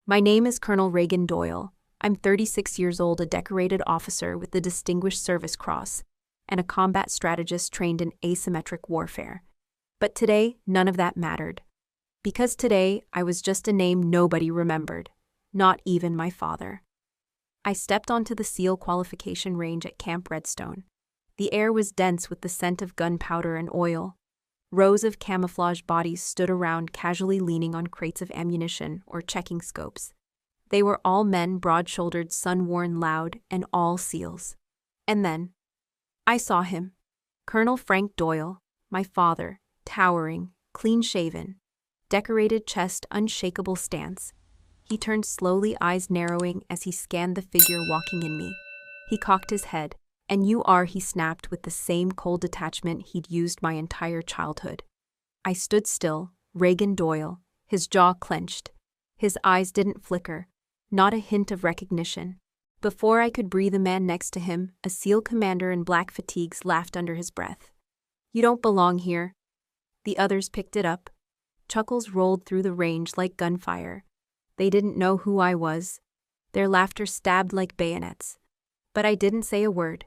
My name is Colonel Reagan Doyle. I'm 36 years old, a decorated officer with the Distinguished Service Cross, and a combat strategist trained in asymmetric warfare. But today, none of that mattered. Because today, I was just a name nobody remembered, not even my father. I stepped onto the SEAL qualification range at Camp Redstone. The air was dense with the scent of gunpowder and oil. Rows of camouflage bodies stood around, casually leaning on crates of ammunition or checking scopes. They were all men, broad-shouldered, sun-worn, loud, and all SEALs. And then, I saw him. Colonel Frank Doyle, my father, towering, clean-shaven, decorated chest, unshakable stance. He turned slowly, eyes narrowing as he scanned the figure walking in me. He cocked his head. "And you are," he snapped with the same cold detachment he'd used my entire childhood. I stood still, Reagan Doyle, his jaw clenched. His eyes didn't flicker, not a hint of recognition. Before I could breathe, a man next to him, a SEAL commander in black fatigues, laughed under his breath. "You don't belong here." The others picked it up. Chuckles rolled through the range like gunfire. They didn't know who I was. Their laughter stabbed like bayonets. But I didn't say a word.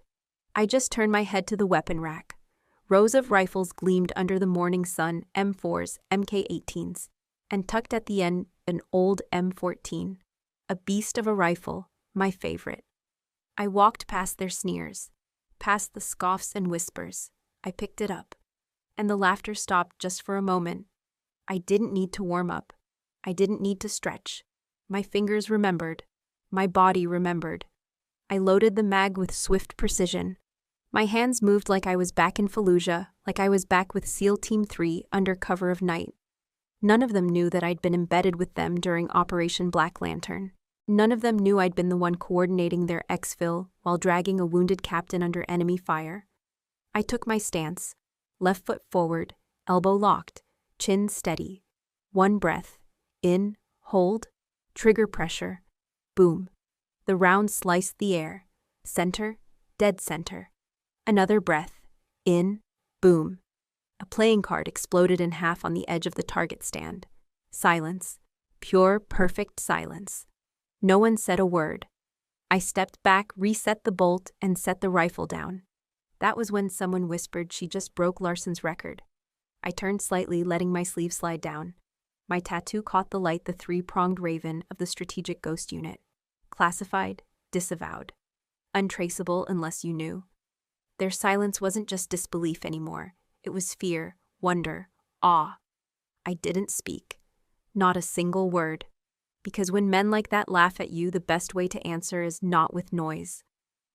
I just turned my head to the weapon rack. Rows of rifles gleamed under the morning sun, M4s, MK18s, and tucked at the end an old M14, a beast of a rifle, my favorite. I walked past their sneers, past the scoffs and whispers. I picked it up, and the laughter stopped just for a moment. I didn't need to warm up. I didn't need to stretch. My fingers remembered. My body remembered. I loaded the mag with swift precision. My hands moved like I was back in Fallujah, like I was back with SEAL Team 3 under cover of night. None of them knew that I'd been embedded with them during Operation Black Lantern. None of them knew I'd been the one coordinating their exfil while dragging a wounded captain under enemy fire. I took my stance, left foot forward, elbow locked, chin steady. One breath. In, hold, trigger pressure. Boom. The round sliced the air. Center, dead center. Another breath. In, boom. A playing card exploded in half on the edge of the target stand. Silence. Pure, perfect silence. No one said a word. I stepped back, reset the bolt, and set the rifle down. That was when someone whispered she just broke Larson's record. I turned slightly, letting my sleeve slide down. My tattoo caught the light, the three-pronged raven of the Strategic Ghost Unit. Classified, disavowed. Untraceable unless you knew. Their silence wasn't just disbelief anymore. It was fear, wonder, awe. I didn't speak. Not a single word. Because when men like that laugh at you, the best way to answer is not with noise,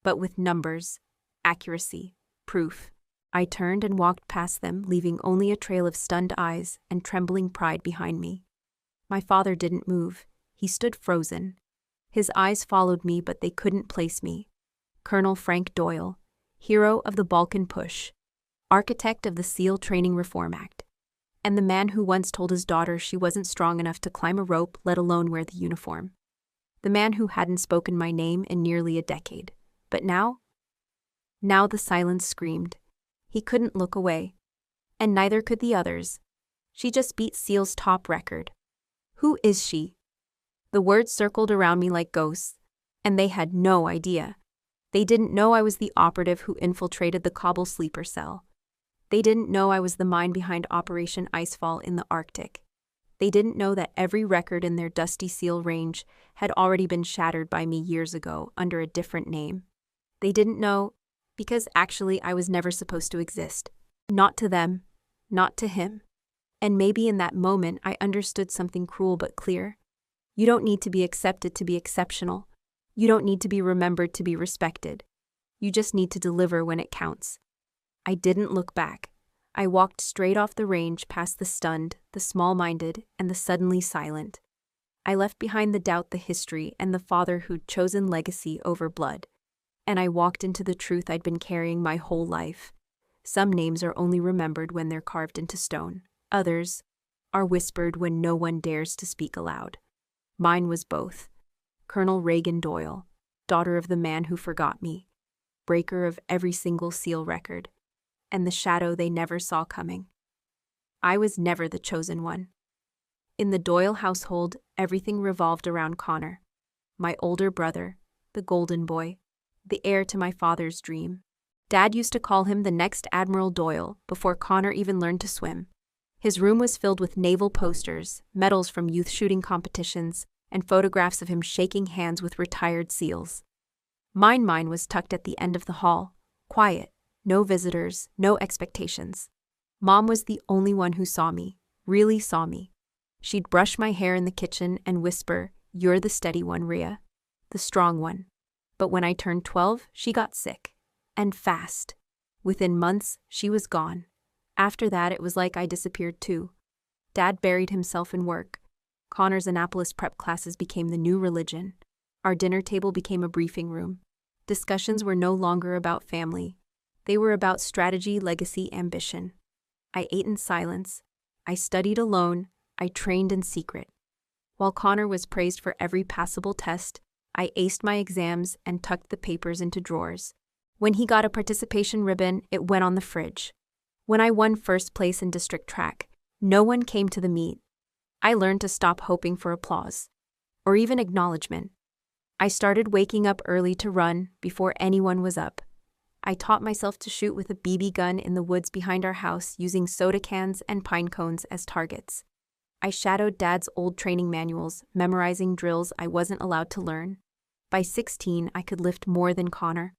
but with numbers, accuracy, proof. I turned and walked past them, leaving only a trail of stunned eyes and trembling pride behind me. My father didn't move. He stood frozen. His eyes followed me, but they couldn't place me. Colonel Frank Doyle, hero of the Balkan Push, architect of the SEAL Training Reform Act, and the man who once told his daughter she wasn't strong enough to climb a rope, let alone wear the uniform. The man who hadn't spoken my name in nearly a decade. But now? Now the silence screamed. He couldn't look away. And neither could the others. She just beat SEAL's top record. Who is she? The words circled around me like ghosts, and they had no idea. They didn't know I was the operative who infiltrated the Kabul sleeper cell. They didn't know I was the mind behind Operation Icefall in the Arctic. They didn't know that every record in their dusty SEAL range had already been shattered by me years ago under a different name. They didn't know because actually I was never supposed to exist. Not to them, not to him. And maybe in that moment I understood something cruel but clear. You don't need to be accepted to be exceptional. You don't need to be remembered to be respected. You just need to deliver when it counts. I didn't look back. I walked straight off the range past the stunned, the small-minded, and the suddenly silent. I left behind the doubt, the history, and the father who'd chosen legacy over blood. And I walked into the truth I'd been carrying my whole life. Some names are only remembered when they're carved into stone. Others are whispered when no one dares to speak aloud. Mine was both. Colonel Reagan Doyle, daughter of the man who forgot me, breaker of every single SEAL record, and the shadow they never saw coming. I was never the chosen one. In the Doyle household, everything revolved around Connor. My older brother, the golden boy, the heir to my father's dream. Dad used to call him the next Admiral Doyle before Connor even learned to swim. His room was filled with naval posters, medals from youth shooting competitions, and photographs of him shaking hands with retired SEALs. Mine was tucked at the end of the hall, quiet, no visitors, no expectations. Mom was the only one who saw me, really saw me. She'd brush my hair in the kitchen and whisper, "You're the steady one, Rhea, the strong one." But when I turned 12, she got sick. And fast. Within months, she was gone. After that, it was like I disappeared too. Dad buried himself in work. Connor's Annapolis prep classes became the new religion. Our dinner table became a briefing room. Discussions were no longer about family. They were about strategy, legacy, ambition. I ate in silence. I studied alone. I trained in secret. While Connor was praised for every passable test, I aced my exams and tucked the papers into drawers. When he got a participation ribbon, it went on the fridge. When I won first place in district track, no one came to the meet. I learned to stop hoping for applause, or even acknowledgement. I started waking up early to run before anyone was up. I taught myself to shoot with a BB gun in the woods behind our house using soda cans and pine cones as targets. I shadowed Dad's old training manuals, memorizing drills I wasn't allowed to learn. By 16, I could lift more than Connor.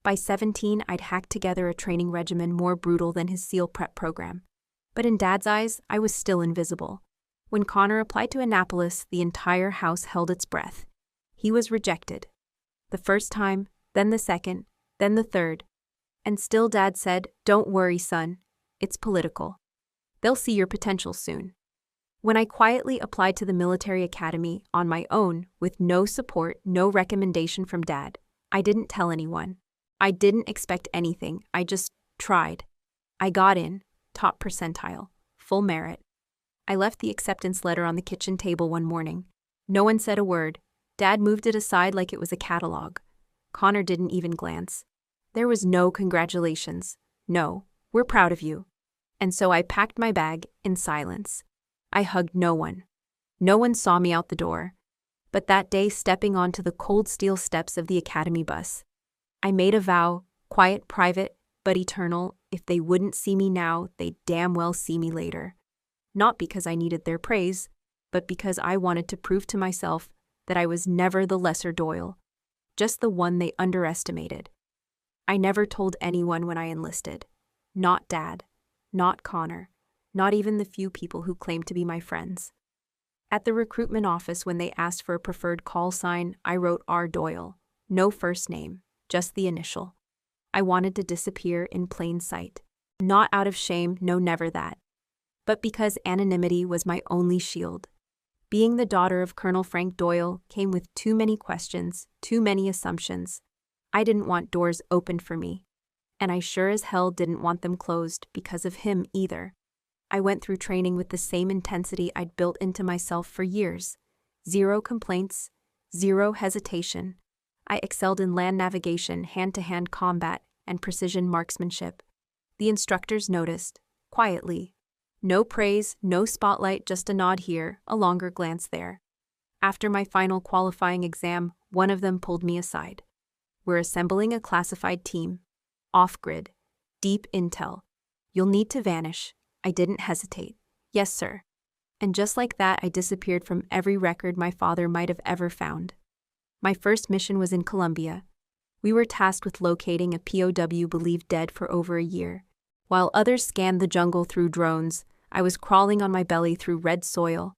By 17, I'd hacked together a training regimen more brutal than his SEAL prep program. But in Dad's eyes, I was still invisible. When Connor applied to Annapolis, the entire house held its breath. He was rejected. The first time, then the second, then the third. And still Dad said, "Don't worry, son. It's political. They'll see your potential soon." When I quietly applied to the military academy on my own, with no support, no recommendation from Dad, I didn't tell anyone. I didn't expect anything. I just tried. I got in, top percentile, full merit. I left the acceptance letter on the kitchen table one morning. No one said a word. Dad moved it aside like it was a catalog. Connor didn't even glance. There was no congratulations. No, "We're proud of you." And so I packed my bag in silence. I hugged no one. No one saw me out the door. But that day, stepping onto the cold steel steps of the academy bus, I made a vow, quiet, private, but eternal. If they wouldn't see me now, they'd damn well see me later. Not because I needed their praise, but because I wanted to prove to myself that I was never the lesser Doyle, just the one they underestimated. I never told anyone when I enlisted. Not Dad, not Connor, not even the few people who claimed to be my friends. At the recruitment office, when they asked for a preferred call sign, I wrote R. Doyle. No first name, just the initial. I wanted to disappear in plain sight. Not out of shame, no, never that. But because anonymity was my only shield. Being the daughter of Colonel Frank Doyle came with too many questions, too many assumptions. I didn't want doors opened for me. And I sure as hell didn't want them closed because of him either. I went through training with the same intensity I'd built into myself for years. Zero complaints, zero hesitation. I excelled in land navigation, hand-to-hand combat, and precision marksmanship. The instructors noticed, quietly. No praise, no spotlight, just a nod here, a longer glance there. After my final qualifying exam, one of them pulled me aside. "We're assembling a classified team. Off-grid. Deep intel. You'll need to vanish." I didn't hesitate. "Yes, sir." And just like that, I disappeared from every record my father might have ever found. My first mission was in Colombia. We were tasked with locating a POW believed dead for over a year. While others scanned the jungle through drones, I was crawling on my belly through red soil,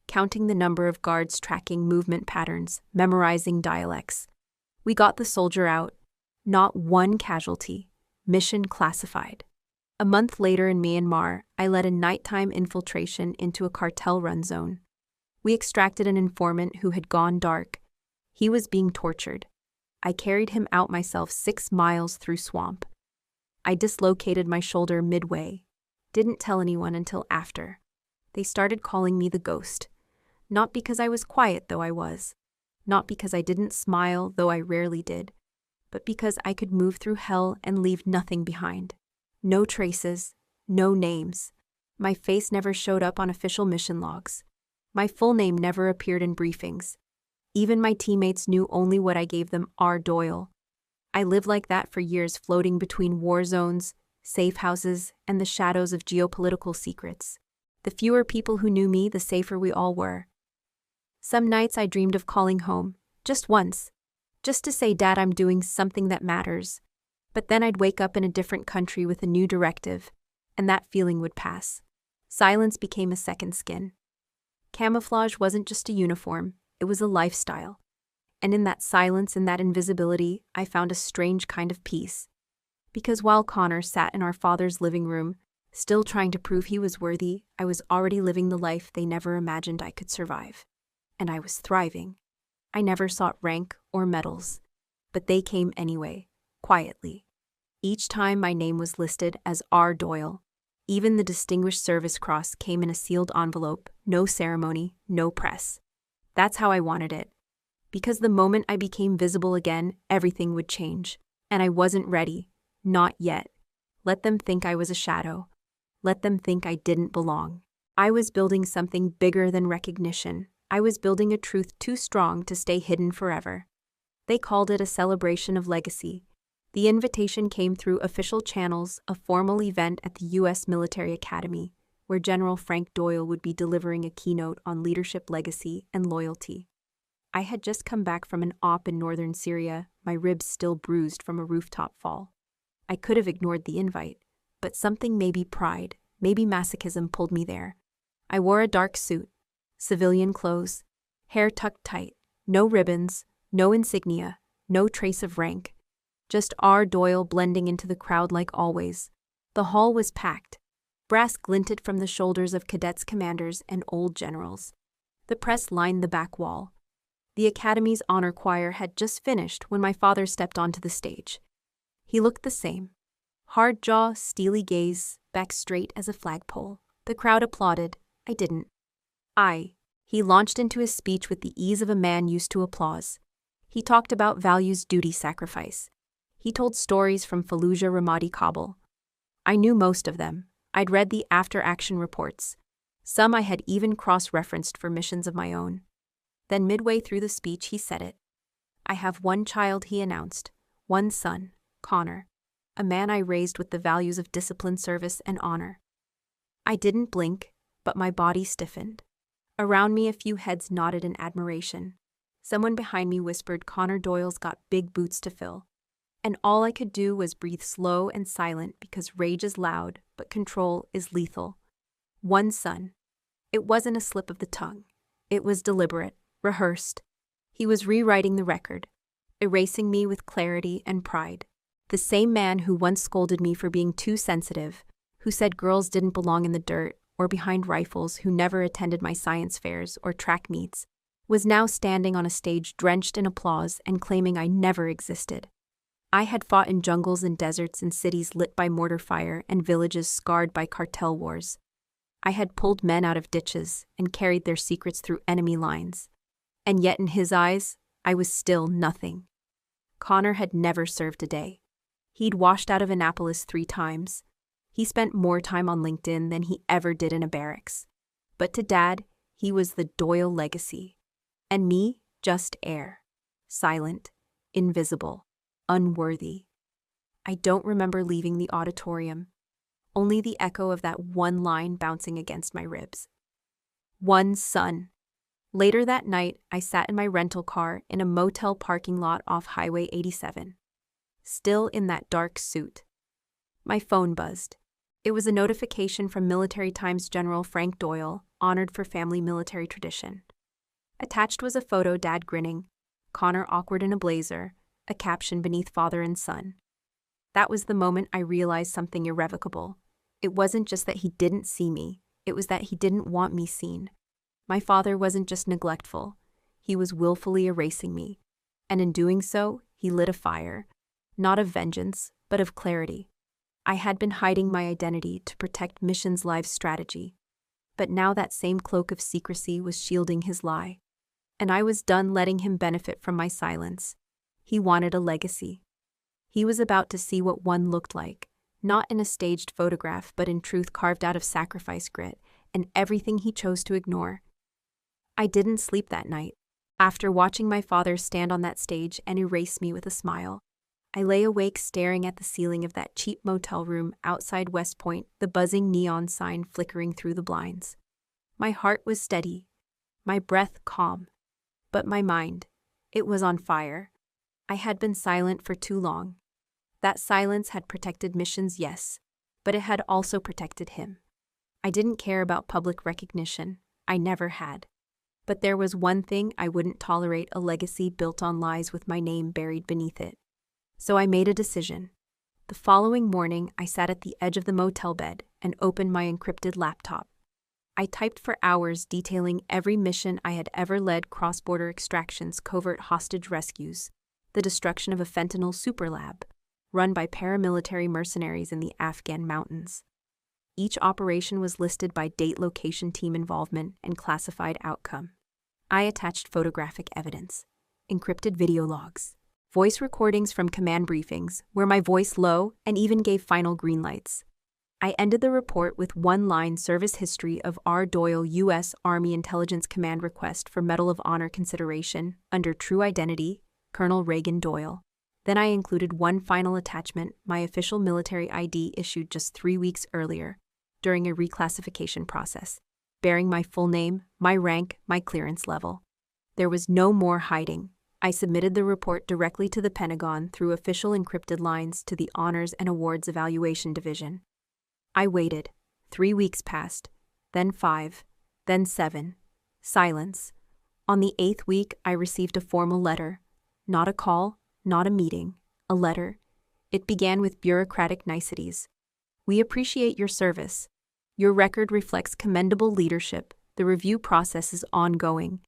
counting the number of guards, tracking movement patterns, memorizing dialects. We got the soldier out. Not one casualty. Mission classified. A month later in Myanmar, I led a nighttime infiltration into a cartel-run zone. We extracted an informant who had gone dark. He was being tortured. I carried him out myself 6 miles through swamp. I dislocated my shoulder midway. Didn't tell anyone until after. They started calling me the ghost. Not because I was quiet, though I was. Not because I didn't smile, though I rarely did. But because I could move through hell and leave nothing behind. No traces, no names. My face never showed up on official mission logs. My full name never appeared in briefings. Even my teammates knew only what I gave them, R. Doyle. I lived like that for years, floating between war zones, safe houses, and the shadows of geopolitical secrets. The fewer people who knew me, the safer we all were. Some nights I dreamed of calling home, just once, just to say, "Dad, I'm doing something that matters." But then I'd wake up in a different country with a new directive, and that feeling would pass. Silence became a second skin. Camouflage wasn't just a uniform, it was a lifestyle. And in that silence and that invisibility, I found a strange kind of peace. Because while Connor sat in our father's living room, still trying to prove he was worthy, I was already living the life they never imagined I could survive. And I was thriving. I never sought rank or medals, but they came anyway, quietly. Each time my name was listed as R. Doyle, even the Distinguished Service Cross came in a sealed envelope, no ceremony, no press. That's how I wanted it. Because the moment I became visible again, everything would change. And I wasn't ready. Not yet. Let them think I was a shadow. Let them think I didn't belong. I was building something bigger than recognition. I was building a truth too strong to stay hidden forever. They called it a celebration of legacy. The invitation came through official channels, a formal event at the U.S. Military Academy, where General Frank Doyle would be delivering a keynote on leadership, legacy, and loyalty. I had just come back from an op in northern Syria, my ribs still bruised from a rooftop fall. I could have ignored the invite, but something, maybe pride, maybe masochism, pulled me there. I wore a dark suit, civilian clothes, hair tucked tight, no ribbons, no insignia, no trace of rank. Just R. Doyle blending into the crowd like always. The hall was packed. Brass glinted from the shoulders of cadets, commanders, and old generals. The press lined the back wall. The Academy's honor choir had just finished when my father stepped onto the stage. He looked the same. Hard jaw, steely gaze, back straight as a flagpole. The crowd applauded. I didn't. He launched into his speech with the ease of a man used to applause. He talked about values, duty, sacrifice. He told stories from Fallujah, Ramadi, Kabul. I knew most of them. I'd read the after-action reports. Some I had even cross-referenced for missions of my own. Then midway through the speech, he said it. "I have one child," he announced. "One son, Connor. A man I raised with the values of discipline, service, and honor." I didn't blink, but my body stiffened. Around me, a few heads nodded in admiration. Someone behind me whispered, "Connor Doyle's got big boots to fill." And all I could do was breathe slow and silent, because rage is loud, but control is lethal. One son. It wasn't a slip of the tongue. It was deliberate, rehearsed. He was rewriting the record, erasing me with clarity and pride. The same man who once scolded me for being too sensitive, who said girls didn't belong in the dirt or behind rifles, who never attended my science fairs or track meets, was now standing on a stage drenched in applause and claiming I never existed. I had fought in jungles and deserts and cities lit by mortar fire and villages scarred by cartel wars. I had pulled men out of ditches and carried their secrets through enemy lines. And yet in his eyes, I was still nothing. Connor had never served a day. He'd washed out of Annapolis 3 times. He spent more time on LinkedIn than he ever did in a barracks. But to Dad, he was the Doyle legacy. And me, just air. Silent, invisible, unworthy. I don't remember leaving the auditorium. Only the echo of that one line bouncing against my ribs. One son. Later that night, I sat in my rental car in a motel parking lot off Highway 87. Still in that dark suit. My phone buzzed. It was a notification from Military Times General Frank Doyle, honored for family military tradition. Attached was a photo, Dad grinning, Connor awkward in a blazer, a caption beneath father and son. That was the moment I realized something irrevocable. It wasn't just that he didn't see me, it was that he didn't want me seen. My father wasn't just neglectful, he was willfully erasing me. And in doing so, he lit a fire, not of vengeance, but of clarity. I had been hiding my identity to protect Mission's live strategy. But now that same cloak of secrecy was shielding his lie. And I was done letting him benefit from my silence. He wanted a legacy. He was about to see what one looked like, not in a staged photograph, but in truth carved out of sacrifice, grit, and everything he chose to ignore. I didn't sleep that night. After watching my father stand on that stage and erase me with a smile, I lay awake staring at the ceiling of that cheap motel room outside West Point, the buzzing neon sign flickering through the blinds. My heart was steady, my breath calm, but my mind, it was on fire. I had been silent for too long. That silence had protected missions, yes, but it had also protected him. I didn't care about public recognition. I never had. But there was one thing: I wouldn't tolerate a legacy built on lies with my name buried beneath it. So I made a decision. The following morning, I sat at the edge of the motel bed and opened my encrypted laptop. I typed for hours detailing every mission I had ever led: cross-border extractions, covert hostage rescues, the destruction of a fentanyl superlab, run by paramilitary mercenaries in the Afghan mountains. Each operation was listed by date, location, team involvement, and classified outcome. I attached photographic evidence, encrypted video logs, voice recordings from command briefings where my voice low, and even gave final green lights. I ended the report with one-line service history of R. Doyle, U.S. Army Intelligence Command request for Medal of Honor consideration under true identity, Colonel Reagan Doyle. Then I included one final attachment: my official military ID issued just 3 weeks earlier during a reclassification process, bearing my full name, my rank, my clearance level. There was no more hiding. I submitted the report directly to the Pentagon through official encrypted lines to the Honors and Awards Evaluation Division. I waited. 3 weeks passed, then 5, then 7. Silence. On the 8th week, I received a formal letter. Not a call, not a meeting, a letter. It began with bureaucratic niceties. "We appreciate your service. Your record reflects commendable leadership. The review process is ongoing."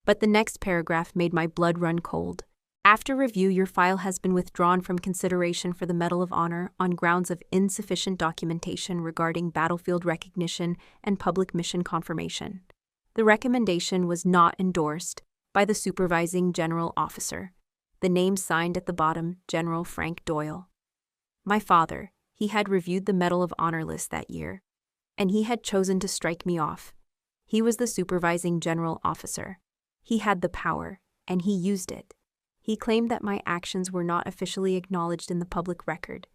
But the next paragraph made my blood run cold. "After review, your file has been withdrawn from consideration for the Medal of Honor on grounds of insufficient documentation regarding battlefield recognition and public mission confirmation." The recommendation was not endorsed by the supervising general officer. The name signed at the bottom: General Frank Doyle. My father, he had reviewed the Medal of Honor list that year, and he had chosen to strike me off. He was the supervising general officer. He had the power, and he used it. He claimed that my actions were not officially acknowledged in the public record,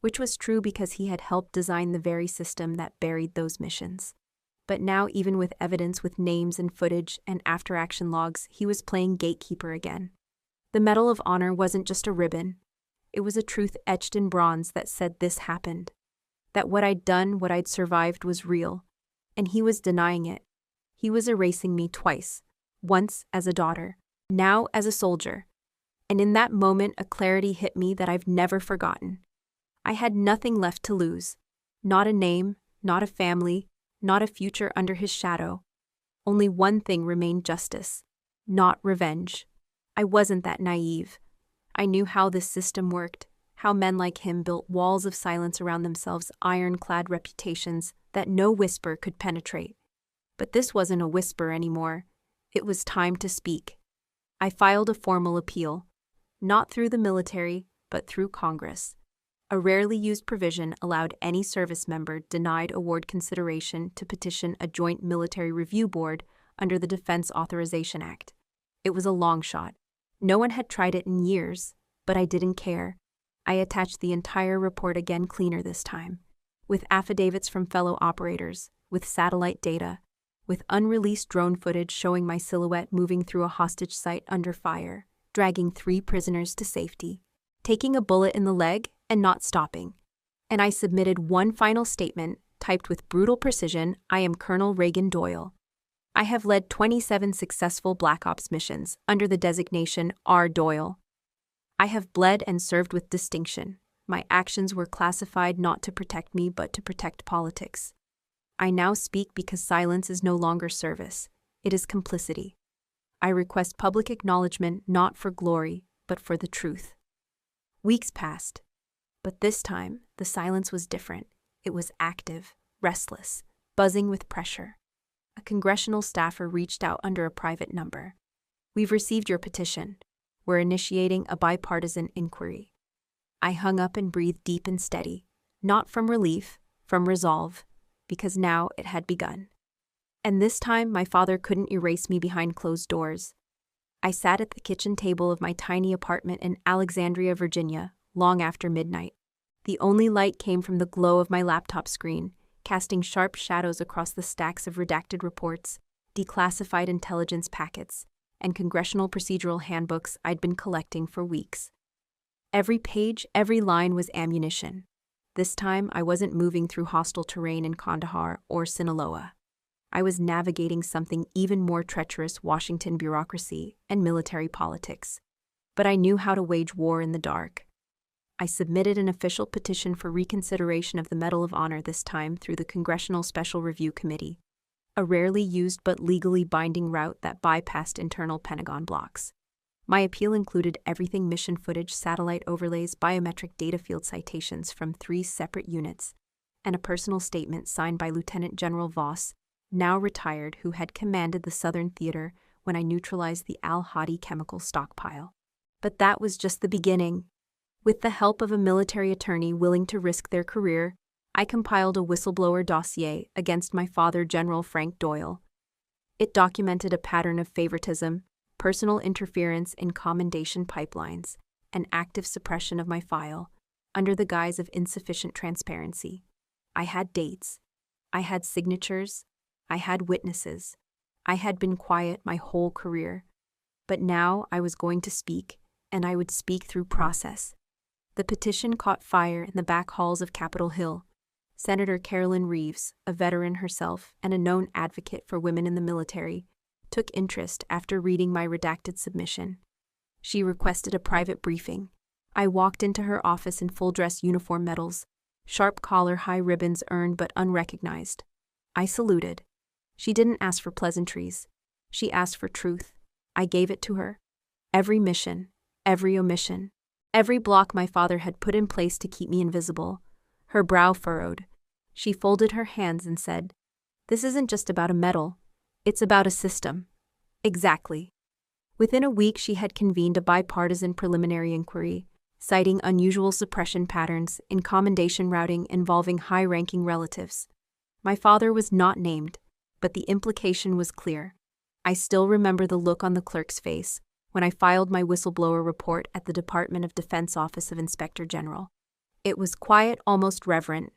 which was true because he had helped design the very system that buried those missions. But now, even with evidence, with names and footage and after-action logs, he was playing gatekeeper again. The Medal of Honor wasn't just a ribbon. It was a truth etched in bronze that said this happened, that what I'd done, what I'd survived, was real, and he was denying it. He was erasing me twice, once as a daughter, now as a soldier. And in that moment, a clarity hit me that I've never forgotten. I had nothing left to lose. Not a name, not a family, not a future under his shadow. Only one thing remained: justice, not revenge. I wasn't that naive. I knew how this system worked, how men like him built walls of silence around themselves, ironclad reputations that no whisper could penetrate. But this wasn't a whisper anymore. It was time to speak. I filed a formal appeal, not through the military, but through Congress. A rarely used provision allowed any service member denied award consideration to petition a joint military review board under the Defense Authorization Act. It was a long shot. No one had tried it in years, but I didn't care. I attached the entire report, again cleaner this time, with affidavits from fellow operators, with satellite data, with unreleased drone footage showing my silhouette moving through a hostage site under fire, dragging 3 prisoners to safety, taking a bullet in the leg and not stopping. And I submitted one final statement, typed with brutal precision: "I am Colonel Reagan Doyle. I have led 27 successful Black Ops missions under the designation R. Doyle. I have bled and served with distinction. My actions were classified not to protect me, but to protect politics. I now speak because silence is no longer service. It is complicity. I request public acknowledgement not for glory, but for the truth." Weeks passed, but this time the silence was different. It was active, restless, buzzing with pressure. A congressional staffer reached out under a private number. "We've received your petition. We're initiating a bipartisan inquiry." I hung up and breathed deep and steady, not from relief, from resolve, because now it had begun. And this time, my father couldn't erase me behind closed doors. I sat at the kitchen table of my tiny apartment in Alexandria, Virginia, long after midnight. The only light came from the glow of my laptop screen, casting sharp shadows across the stacks of redacted reports, declassified intelligence packets, and congressional procedural handbooks I'd been collecting for weeks. Every page, every line was ammunition. This time, I wasn't moving through hostile terrain in Kandahar or Sinaloa. I was navigating something even more treacherous: Washington bureaucracy and military politics. But I knew how to wage war in the dark. I submitted an official petition for reconsideration of the Medal of Honor, this time through the Congressional Special Review Committee, a rarely used but legally binding route that bypassed internal Pentagon blocks. My appeal included everything: mission footage, satellite overlays, biometric data, field citations from 3 separate units, and a personal statement signed by Lieutenant General Voss, now retired, who had commanded the Southern Theater when I neutralized the Al-Hadi chemical stockpile. But that was just the beginning. With the help of a military attorney willing to risk their career, I compiled a whistleblower dossier against my father, General Frank Doyle. It documented a pattern of favoritism, personal interference in commendation pipelines, and active suppression of my file, under the guise of insufficient transparency. I had dates. I had signatures. I had witnesses. I had been quiet my whole career. But now I was going to speak, and I would speak through process. The petition caught fire in the back halls of Capitol Hill. Senator Carolyn Reeves, a veteran herself and a known advocate for women in the military, took interest after reading my redacted submission. She requested a private briefing. I walked into her office in full-dress uniform medals, sharp collar, high ribbons earned but unrecognized. I saluted. She didn't ask for pleasantries. She asked for truth. I gave it to her. Every mission, every omission, every block my father had put in place to keep me invisible. Her brow furrowed. She folded her hands and said, "This isn't just about a medal. It's about a system." Exactly. Within a week, she had convened a bipartisan preliminary inquiry, citing unusual suppression patterns in commendation routing involving high-ranking relatives. My father was not named, but the implication was clear. I still remember the look on the clerk's face when I filed my whistleblower report at the Department of Defense Office of Inspector General. It was quiet, almost reverent.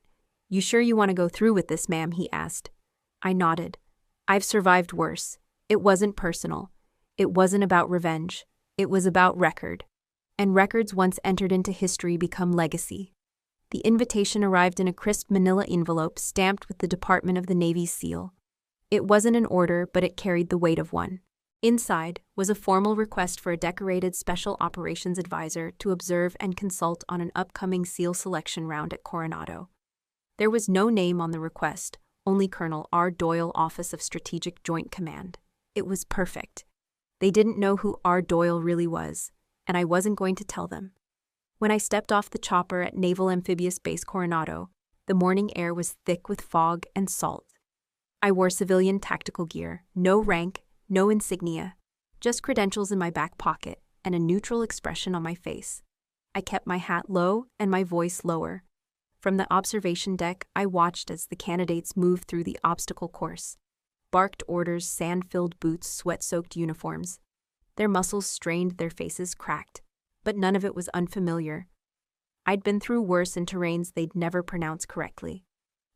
"You sure you want to go through with this, ma'am?" he asked. I nodded. I've survived worse. It wasn't personal. It wasn't about revenge. It was about record. And records once entered into history become legacy. The invitation arrived in a crisp manila envelope stamped with the Department of the Navy's seal. It wasn't an order, but it carried the weight of one. Inside was a formal request for a decorated Special Operations Advisor to observe and consult on an upcoming SEAL selection round at Coronado. There was no name on the request, only Colonel R. Doyle, Office of Strategic Joint Command. It was perfect. They didn't know who R. Doyle really was, and I wasn't going to tell them. When I stepped off the chopper at Naval Amphibious Base Coronado, the morning air was thick with fog and salt. I wore civilian tactical gear, no rank, no insignia, just credentials in my back pocket and a neutral expression on my face. I kept my hat low and my voice lower. From the observation deck, I watched as the candidates moved through the obstacle course. Barked orders, sand-filled boots, sweat-soaked uniforms. Their muscles strained, their faces cracked, but none of it was unfamiliar. I'd been through worse in terrains they'd never pronounce correctly.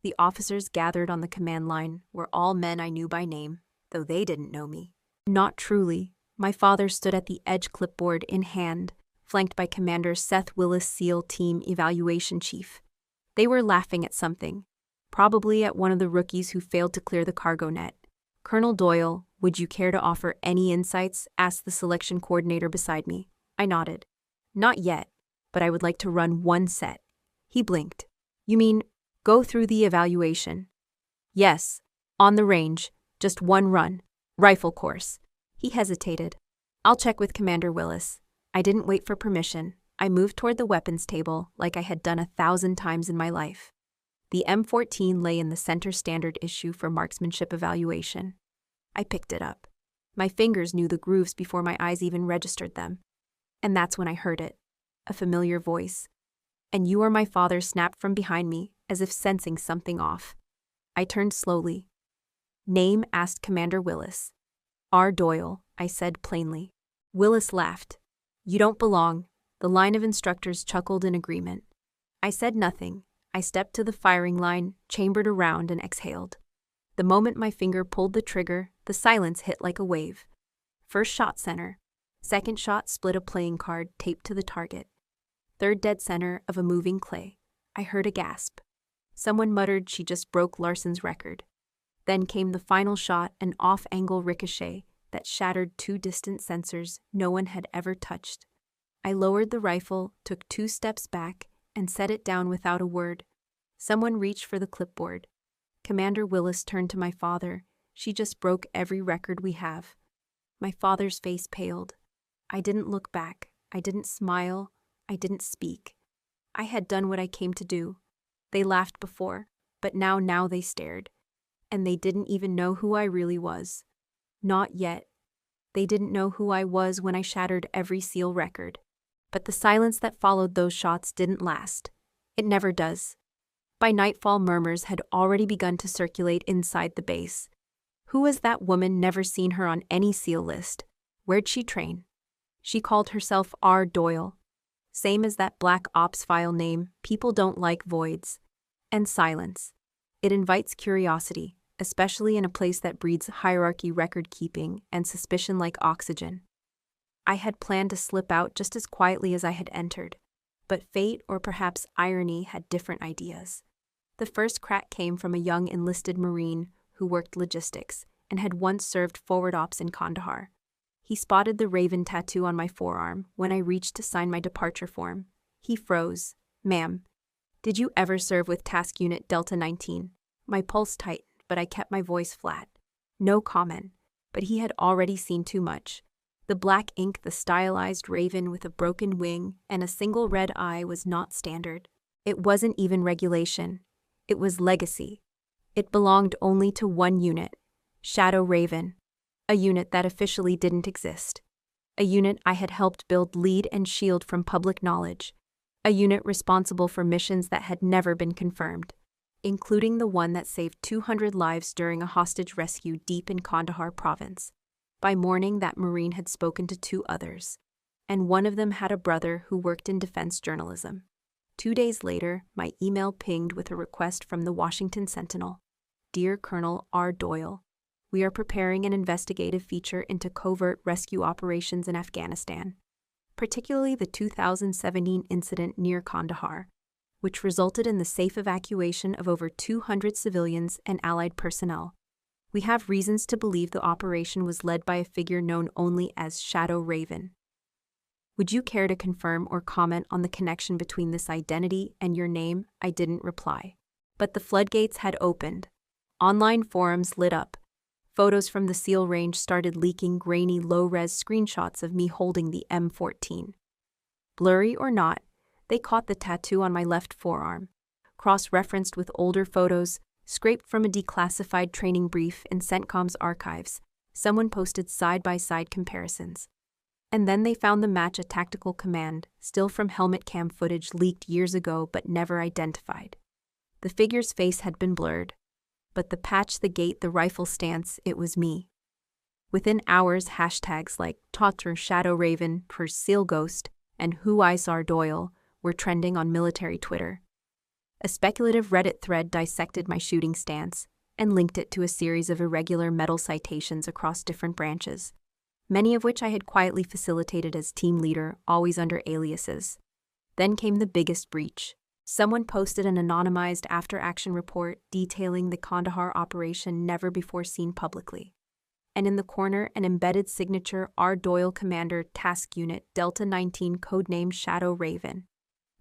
The officers gathered on the command line were all men I knew by name, though they didn't know me. Not truly. My father stood at the edge, clipboard in hand, flanked by Commander Seth Willis, SEAL Team Evaluation Chief. They were laughing at something, probably at one of the rookies who failed to clear the cargo net. "Colonel Doyle, would you care to offer any insights?" asked the selection coordinator beside me. I nodded. "Not yet, but I would like to run one set." He blinked. "You mean, go through the evaluation?" "Yes, on the range, just one run, rifle course." He hesitated. "I'll check with Commander Willis." I didn't wait for permission. I moved toward the weapons table like I had done 1,000 times in my life. The M14 lay in the center standard issue for marksmanship evaluation. I picked it up. My fingers knew the grooves before my eyes even registered them. And that's when I heard it. A familiar voice. "And you are my father," snapped from behind me, as if sensing something off. I turned slowly. Name? Asked Commander Willis. R. Doyle, I said plainly. Willis laughed. You don't belong. The line of instructors chuckled in agreement. I said nothing. I stepped to the firing line, chambered around, and exhaled. The moment my finger pulled the trigger, the silence hit like a wave. First shot center. Second shot split a playing card taped to the target. Third dead center of a moving clay. I heard a gasp. Someone muttered she just broke Larson's record. Then came the final shot, an off-angle ricochet that shattered two distant sensors no one had ever touched. I lowered the rifle, took 2 steps back, and set it down without a word. Someone reached for the clipboard. Commander Willis turned to my father. She just broke every record we have. My father's face paled. I didn't look back. I didn't smile. I didn't speak. I had done what I came to do. They laughed before, but now they stared. And they didn't even know who I really was. Not yet. They didn't know who I was when I shattered every SEAL record. But the silence that followed those shots didn't last. It never does. By nightfall, murmurs had already begun to circulate inside the base. Who was that woman? Never seen her on any SEAL list. Where'd she train? She called herself R. Doyle. Same as that Black Ops file name, people don't like voids. And silence. It invites curiosity, especially in a place that breeds hierarchy, record-keeping, and suspicion like oxygen. I had planned to slip out just as quietly as I had entered, but fate, or perhaps irony, had different ideas. The first crack came from a young enlisted Marine who worked logistics and had once served forward ops in Kandahar. He spotted the Raven tattoo on my forearm when I reached to sign my departure form. He froze. Ma'am, did you ever serve with Task Unit Delta 19? My pulse tightened, but I kept my voice flat. No comment, but he had already seen too much. The black ink, the stylized raven with a broken wing and a single red eye was not standard. It wasn't even regulation. It was legacy. It belonged only to one unit, Shadow Raven, a unit that officially didn't exist. A unit I had helped build, lead, and shield from public knowledge. A unit responsible for missions that had never been confirmed, including the one that saved 200 lives during a hostage rescue deep in Kandahar province. By morning, that Marine had spoken to 2 others, and one of them had a brother who worked in defense journalism. 2 days later, my email pinged with a request from the Washington Sentinel. Dear Colonel R. Doyle, we are preparing an investigative feature into covert rescue operations in Afghanistan, particularly the 2017 incident near Kandahar, which resulted in the safe evacuation of over 200 civilians and allied personnel. We have reasons to believe the operation was led by a figure known only as Shadow Raven. Would you care to confirm or comment on the connection between this identity and your name? I didn't reply. But the floodgates had opened. Online forums lit up. Photos from the SEAL range started leaking grainy, low-res screenshots of me holding the M14. Blurry or not, they caught the tattoo on my left forearm, cross-referenced with older photos, scraped from a declassified training brief in CENTCOM's archives. Someone posted side-by-side comparisons. And then they found the match, a tactical command, still from helmet cam footage leaked years ago but never identified. The figure's face had been blurred, but the patch, the gait, the rifle stance, it was me. Within hours, hashtags like Totter Shadow Raven, per SEAL Ghost, and Who Is R. Doyle were trending on military Twitter. A speculative Reddit thread dissected my shooting stance and linked it to a series of irregular medal citations across different branches, many of which I had quietly facilitated as team leader, always under aliases. Then came the biggest breach. Someone posted an anonymized after-action report detailing the Kandahar operation never before seen publicly. And in the corner, an embedded signature, R. Doyle, Commander, Task Unit, Delta 19, codename Shadow Raven.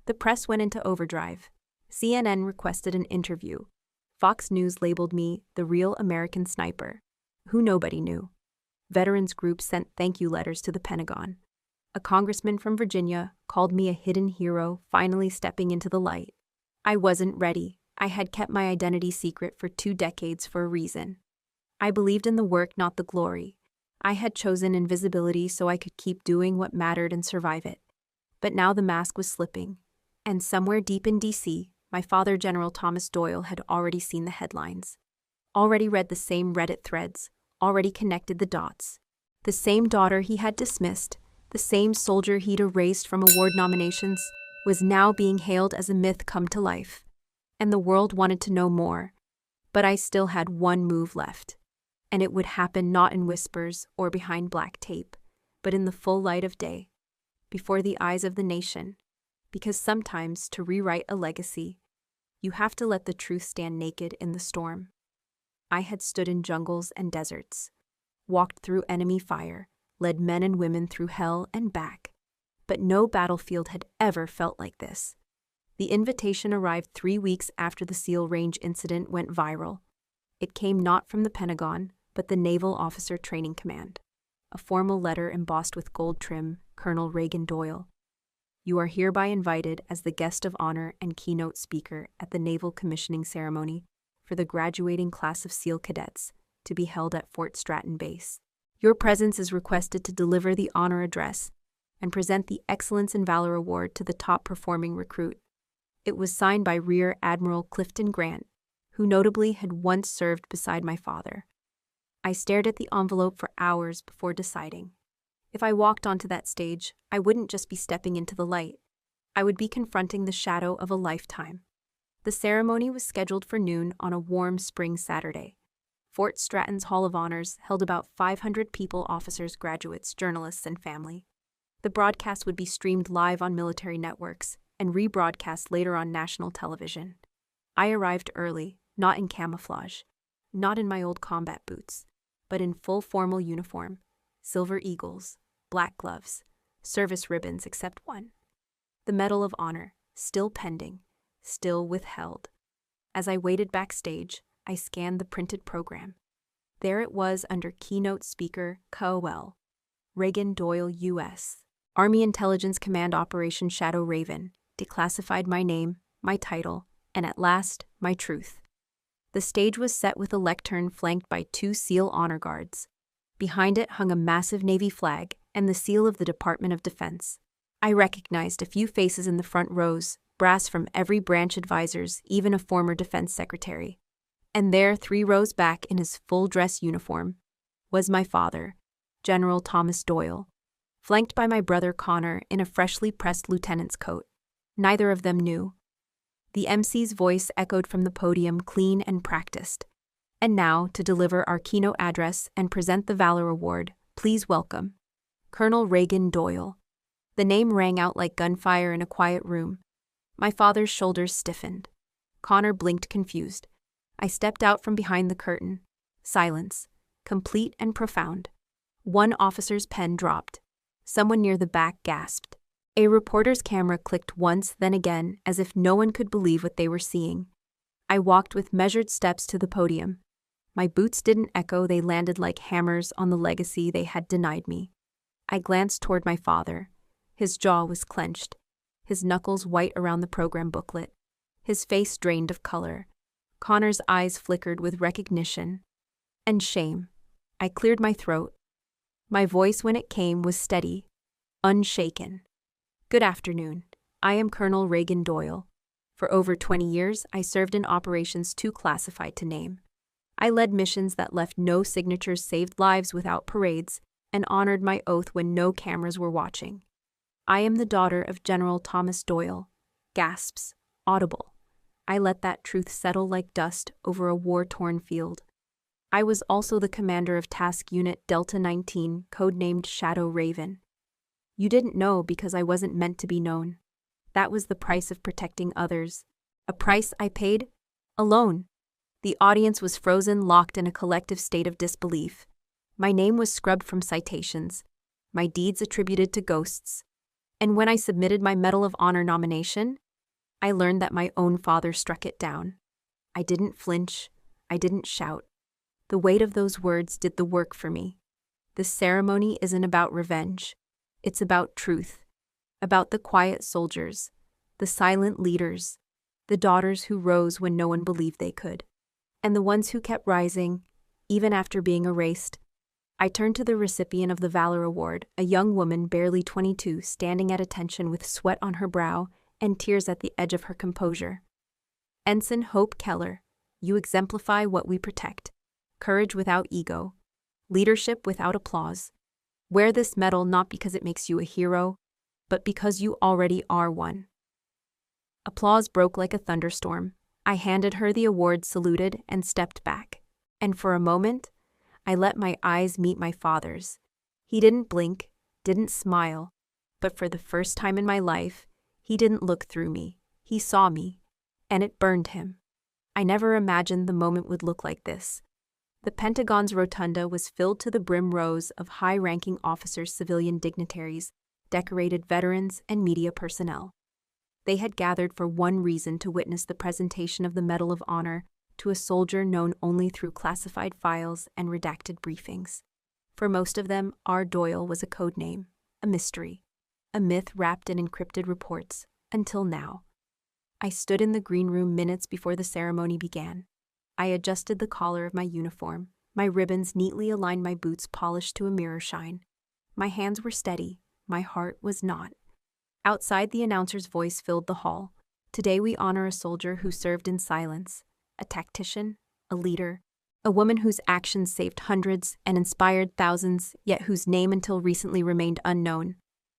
The press went into overdrive. CNN requested an interview. Fox News labeled me the real American sniper, who nobody knew. Veterans groups sent thank you letters to the Pentagon. A congressman from Virginia called me a hidden hero, finally stepping into the light. I wasn't ready. I had kept my identity secret for 2 decades for a reason. I believed in the work, not the glory. I had chosen invisibility so I could keep doing what mattered and survive it. But now the mask was slipping. And somewhere deep in D.C., my father, General Thomas Doyle, had already seen the headlines. already read the same Reddit threads, already connected the dots. The same daughter he had dismissed, the same soldier he'd erased from award nominations, was now being hailed as a myth come to life. And the world wanted to know more. But I still had one move left. And it would happen not in whispers or behind black tape, but in the full light of day, before the eyes of the nation. Because sometimes, to rewrite a legacy, you have to let the truth stand naked in the storm. I had stood in jungles and deserts, walked through enemy fire, led men and women through hell and back. But no battlefield had ever felt like this. The invitation arrived 3 weeks after the SEAL Range incident went viral. It came not from the Pentagon, but the Naval Officer Training Command. A formal letter embossed with gold trim, Colonel Reagan Doyle. You are hereby invited as the guest of honor and keynote speaker at the Naval Commissioning Ceremony for the graduating class of SEAL cadets to be held at Fort Stratton Base. Your presence is requested to deliver the honor address and present the Excellence in Valor Award to the top performing recruit. It was signed by Rear Admiral Clifton Grant, who notably had once served beside my father. I stared at the envelope for hours before deciding. If I walked onto that stage, I wouldn't just be stepping into the light. I would be confronting the shadow of a lifetime. The ceremony was scheduled for noon on a warm spring Saturday. Fort Stratton's Hall of Honors held about 500 people, officers, graduates, journalists, and family. The broadcast would be streamed live on military networks and rebroadcast later on national television. I arrived early, not in camouflage, not in my old combat boots, but in full formal uniform, silver eagles, black gloves, service ribbons except one. The Medal of Honor, still pending, still withheld. As I waited backstage, I scanned the printed program. There it was under keynote speaker COL, Reagan Doyle, U.S. Army Intelligence Command Operation Shadow Raven, declassified my name, my title, and at last, my truth. The stage was set with a lectern flanked by 2 SEAL honor guards. Behind it hung a massive Navy flag and the seal of the Department of Defense. I recognized a few faces in the front rows, brass from every branch advisors, even a former defense secretary. And there, 3 rows back in his full-dress uniform, was my father, General Thomas Doyle, flanked by my brother Connor in a freshly pressed lieutenant's coat. Neither of them knew. The MC's voice echoed from the podium, clean and practiced. And now, to deliver our keynote address and present the Valor Award, please welcome Colonel Reagan Doyle. The name rang out like gunfire in a quiet room. My father's shoulders stiffened. Connor blinked confused. I stepped out from behind the curtain. Silence, complete and profound. One officer's pen dropped. Someone near the back gasped. A reporter's camera clicked once, then again, as if no one could believe what they were seeing. I walked with measured steps to the podium. My boots didn't echo, they landed like hammers on the legacy they had denied me. I glanced toward my father. His jaw was clenched, his knuckles white around the program booklet, his face drained of color. Connor's eyes flickered with recognition and shame. I cleared my throat. My voice, when it came, was steady, unshaken. Good afternoon. I am Colonel Reagan Doyle. For over 20 years, I served in operations too classified to name. I led missions that left no signatures, saved lives without parades, and honored my oath when no cameras were watching. I am the daughter of General Thomas Doyle. Gasps, audible. I let that truth settle like dust over a war-torn field. I was also the commander of Task Unit Delta 19, codenamed Shadow Raven. You didn't know because I wasn't meant to be known. That was the price of protecting others. A price I paid alone. The audience was frozen, locked in a collective state of disbelief. My name was scrubbed from citations, my deeds attributed to ghosts. And when I submitted my Medal of Honor nomination, I learned that my own father struck it down. I didn't flinch. I didn't shout. The weight of those words did the work for me. This ceremony isn't about revenge. It's about truth, about the quiet soldiers, the silent leaders, the daughters who rose when no one believed they could, and the ones who kept rising, even after being erased. I turned to the recipient of the Valor Award, a young woman barely 22, standing at attention with sweat on her brow and tears at the edge of her composure. Ensign Hope Keller, You exemplify what we protect: courage without ego, leadership without applause. Wear this medal not because it makes you a hero, but because you already are one." Applause broke like a thunderstorm. I handed her the award, saluted, and stepped back. And for a moment, I let my eyes meet my father's. He didn't blink, didn't smile, but for the first time in my life, he didn't look through me. He saw me, and it burned him. I never imagined the moment would look like this. The Pentagon's rotunda was filled to the brim, rows of high-ranking officers, civilian dignitaries, decorated veterans, and media personnel. They had gathered for one reason: to witness the presentation of the Medal of Honor to a soldier known only through classified files and redacted briefings. For most of them, R. Doyle was a code name, a mystery, a myth wrapped in encrypted reports, until now. I stood in the green room minutes before the ceremony began. I adjusted the collar of my uniform, my ribbons neatly aligned, my boots polished to a mirror shine. My hands were steady, my heart was not. Outside, the announcer's voice filled the hall. "Today we honor a soldier who served in silence, a tactician, a leader, a woman whose actions saved hundreds and inspired thousands, yet whose name until recently remained unknown.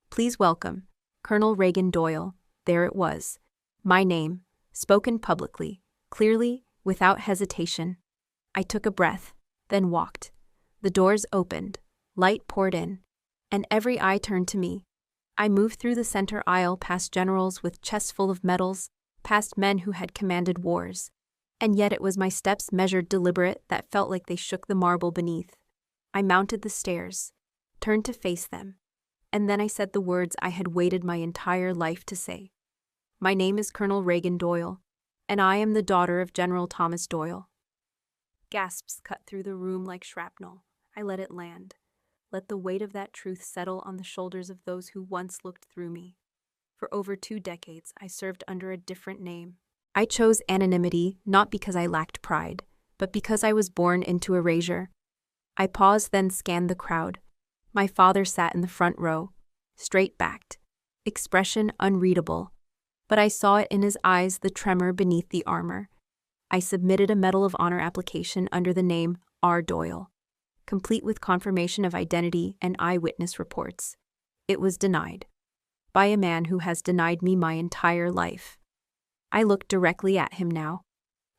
Please welcome Colonel Reagan Doyle." There it was, my name, spoken publicly, clearly, without hesitation. I took a breath, then walked. The doors opened, light poured in, and every eye turned to me. I moved through the center aisle, past generals with chests full of medals, past men who had commanded wars. And yet it was my steps, measured, deliberate, that felt like they shook the marble beneath. I mounted the stairs, turned to face them, and then I said the words I had waited my entire life to say. "My name is Colonel Reagan Doyle, and I am the daughter of General Thomas Doyle." Gasps cut through the room like shrapnel. I let it land. Let the weight of that truth settle on the shoulders of those who once looked through me. For over 2 decades, I served under a different name. I chose anonymity not because I lacked pride, but because I was born into erasure. I paused, then scanned the crowd. My father sat in the front row, straight-backed, expression unreadable. But I saw it in his eyes, the tremor beneath the armor. I submitted a Medal of Honor application under the name R. Doyle, complete with confirmation of identity and eyewitness reports. It was denied. By a man who has denied me my entire life. I looked directly at him now.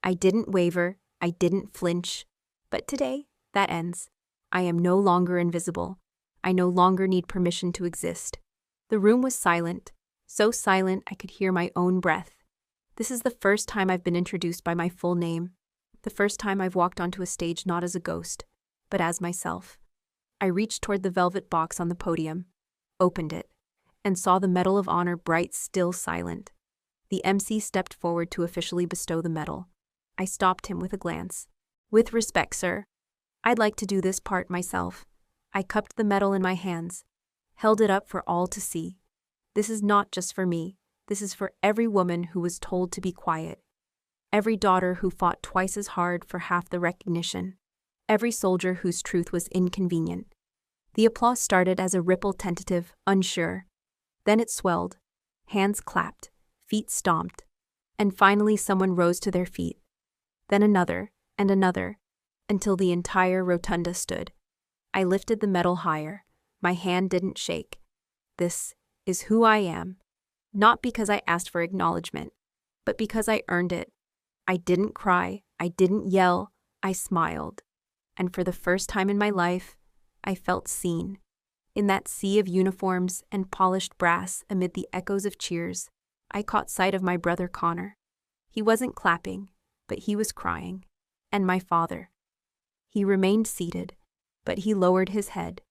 I didn't waver, I didn't flinch. But today, that ends. I am no longer invisible. I no longer need permission to exist. The room was silent, so silent I could hear my own breath. This is the first time I've been introduced by my full name. The first time I've walked onto a stage not as a ghost, but as myself. I reached toward the velvet box on the podium, opened it, and saw the Medal of Honor, bright, still silent. The MC stepped forward to officially bestow the medal. I stopped him with a glance. "With respect, sir, I'd like to do this part myself." I cupped the medal in my hands, held it up for all to see. This is not just for me. This is for every woman who was told to be quiet. Every daughter who fought twice as hard for half the recognition. Every soldier whose truth was inconvenient. The applause started as a ripple, tentative, unsure. Then it swelled. Hands clapped, feet stomped, and finally someone rose to their feet. Then another, and another, until the entire rotunda stood. I lifted the medal higher. My hand didn't shake. This is who I am. Not because I asked for acknowledgement, but because I earned it. I didn't cry, I didn't yell, I smiled. And for the first time in my life, I felt seen. In that sea of uniforms and polished brass, amid the echoes of cheers, I caught sight of my brother Connor. He wasn't clapping, but he was crying. And my father. He remained seated, but he lowered his head.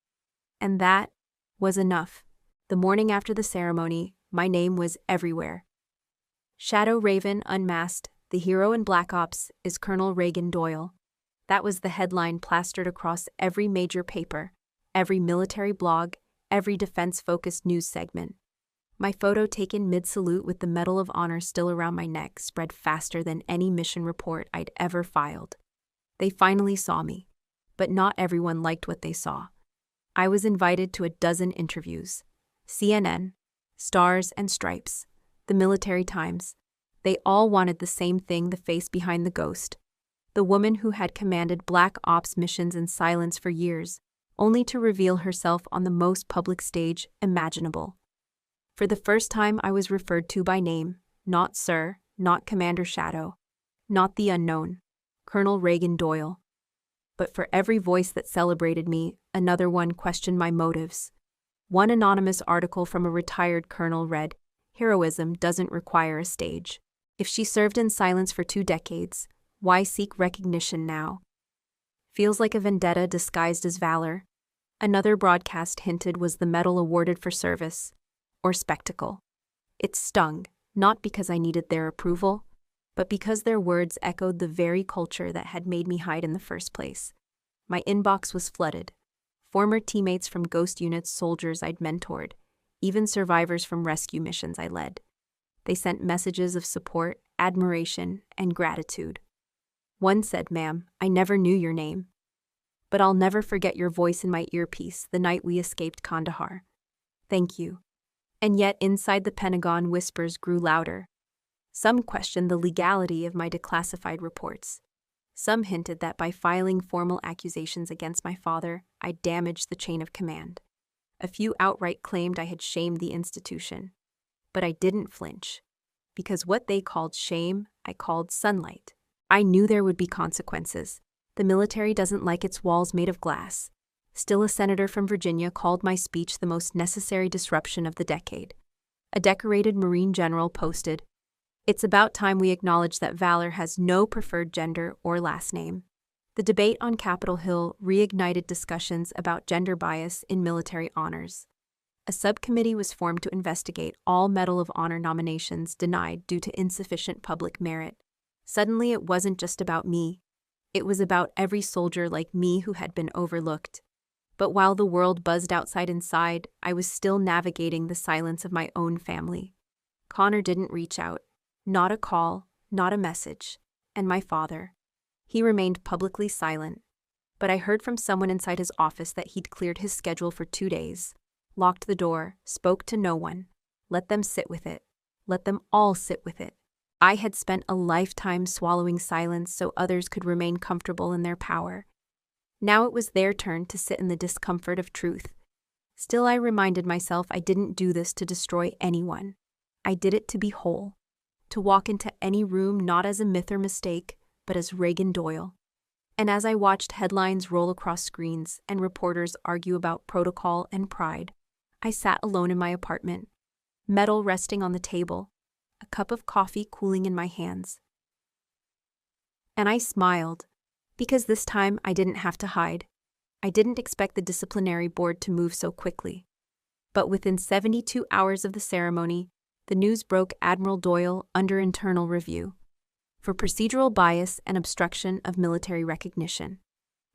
And that was enough. The morning after the ceremony, my name was everywhere. Shadow Raven Unmasked, the hero in Black Ops, is Colonel Reagan Doyle. That was the headline plastered across every major paper, every military blog, every defense-focused news segment. My photo, taken mid-salute with the Medal of Honor still around my neck, spread faster than any mission report I'd ever filed. They finally saw me, but not everyone liked what they saw. I was invited to a dozen interviews. CNN, Stars and Stripes, the Military Times. They all wanted the same thing: the face behind the ghost. the woman who had commanded Black Ops missions in silence for years, only to reveal herself on the most public stage imaginable. For the first time, I was referred to by name, not Sir, not Commander Shadow, not the unknown, Colonel Reagan Doyle. But for every voice that celebrated me, another one questioned my motives. One anonymous article from a retired colonel read, "Heroism doesn't require a stage. If she served in silence for 2 decades, why seek recognition now? Feels like a vendetta disguised as valor." Another broadcast hinted was the medal awarded for service, or spectacle. It stung, not because I needed their approval, but because their words echoed the very culture that had made me hide in the first place. My inbox was flooded. Former teammates from Ghost Unit's soldiers I'd mentored, even survivors from rescue missions I led. They sent messages of support, admiration, and gratitude. One said, "Ma'am, I never knew your name, but I'll never forget your voice in my earpiece the night we escaped Kandahar. Thank you." And yet inside the Pentagon, whispers grew louder. Some questioned the legality of my declassified reports. Some hinted that by filing formal accusations against my father, I damaged the chain of command. A few outright claimed I had shamed the institution. But I didn't flinch, because what they called shame, I called sunlight. I knew there would be consequences. The military doesn't like its walls made of glass. Still, a senator from Virginia called my speech the most necessary disruption of the decade. A decorated Marine general posted, "It's about time we acknowledge that valor has no preferred gender or last name." The debate on Capitol Hill reignited discussions about gender bias in military honors. A subcommittee was formed to investigate all Medal of Honor nominations denied due to insufficient public merit. Suddenly, it wasn't just about me. It was about every soldier like me who had been overlooked. But while the world buzzed outside inside, I was still navigating the silence of my own family. Connor didn't reach out. Not a call, not a message. And my father. He remained publicly silent. But I heard from someone inside his office that he'd cleared his schedule for 2 days, locked the door, spoke to no one, let them sit with it. Let them all sit with it. I had spent a lifetime swallowing silence so others could remain comfortable in their power. Now it was their turn to sit in the discomfort of truth. Still, I reminded myself I didn't do this to destroy anyone. I did it to be whole, to walk into any room not as a myth or mistake, but as Reagan Doyle. And as I watched headlines roll across screens and reporters argue about protocol and pride, I sat alone in my apartment, medal resting on the table, a cup of coffee cooling in my hands. And I smiled, because this time I didn't have to hide. I didn't expect the disciplinary board to move so quickly. But within 72 hours of the ceremony, the news broke Admiral Doyle under internal review for procedural bias and obstruction of military recognition.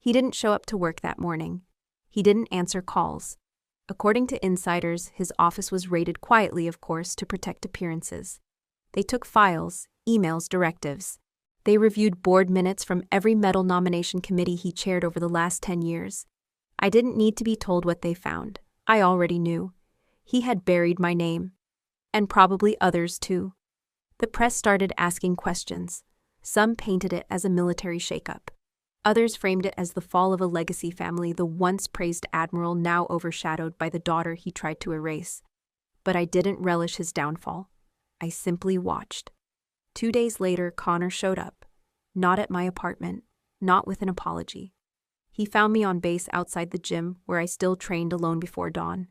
He didn't show up to work that morning. He didn't answer calls. According to insiders, his office was raided quietly, of course, to protect appearances. They took files, emails, directives. They reviewed board minutes from every medal nomination committee he chaired over the last 10 years. I didn't need to be told what they found. I already knew. He had buried my name. And probably others too. The press started asking questions. Some painted it as a military shakeup. Others framed it as the fall of a legacy family, the once praised admiral now overshadowed by the daughter he tried to erase. But I didn't relish his downfall. I simply watched. 2 days later, Connor showed up. Not at my apartment, not with an apology. He found me on base outside the gym, where I still trained alone before dawn.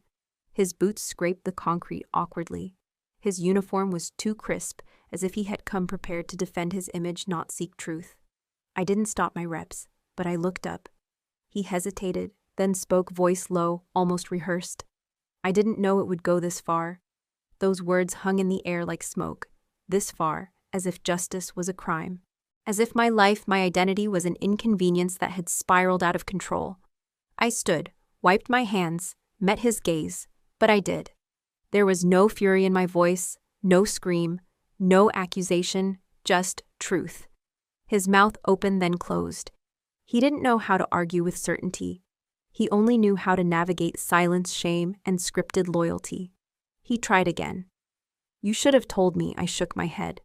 His boots scraped the concrete awkwardly. His uniform was too crisp, as if he had come prepared to defend his image, not seek truth. I didn't stop my reps, but I looked up. He hesitated, then spoke, voice low, almost rehearsed. "I didn't know it would go this far." Those words hung in the air like smoke. This far, as if justice was a crime. As if my life, my identity, was an inconvenience that had spiraled out of control. I stood, wiped my hands, met his gaze, but I did. There was no fury in my voice, no scream, no accusation, just truth. His mouth opened, then closed. He didn't know how to argue with certainty. He only knew how to navigate silence, shame, and scripted loyalty. He tried again. "You should have told me," I shook my head.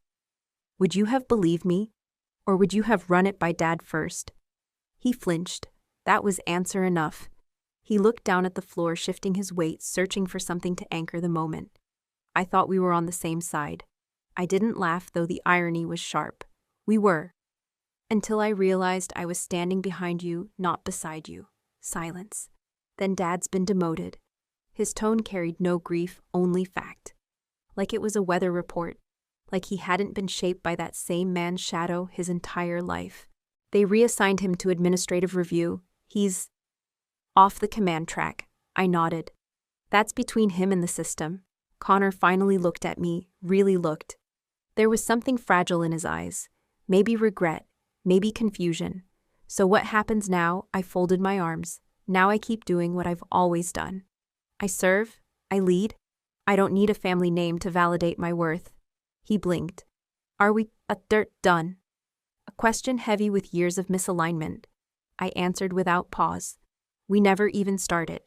"Would you have believed me?" Or would you have run it by Dad first? He flinched. That was answer enough. He looked down at the floor, shifting his weight, searching for something to anchor the moment. I thought we were on the same side. I didn't laugh, though the irony was sharp. We were. Until I realized I was standing behind you, not beside you. Silence. Then Dad's been demoted. His tone carried no grief, only fact. Like it was a weather report. Like he hadn't been shaped by that same man's shadow his entire life. They reassigned him to administrative review. He's off the command track. I nodded. That's between him and the system. Connor finally looked at me, really looked. There was something fragile in his eyes. Maybe regret, maybe confusion. So what happens now? I folded my arms. Now I keep doing what I've always done. I serve. I lead. I don't need a family name to validate my worth. He blinked. Are we done? A question heavy with years of misalignment. I answered without pause. We never even started.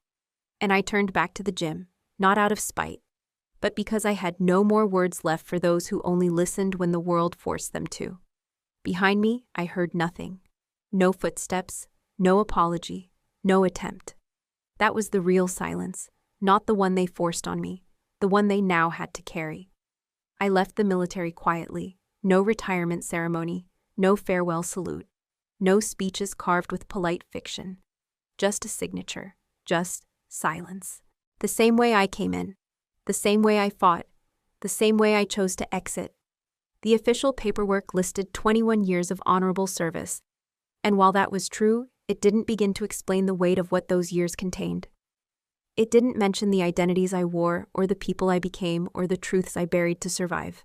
And I turned back to the gym, not out of spite, but because I had no more words left for those who only listened when the world forced them to. Behind me, I heard nothing. No footsteps, no apology, no attempt. That was the real silence, not the one they forced on me, the one they now had to carry. I left the military quietly, no retirement ceremony, no farewell salute, no speeches carved with polite fiction. Just a signature, just silence. The same way I came in, the same way I fought, the same way I chose to exit. The official paperwork listed 21 years of honorable service, and while that was true, it didn't begin to explain the weight of what those years contained. It didn't mention the identities I wore, or the people I became, or the truths I buried to survive.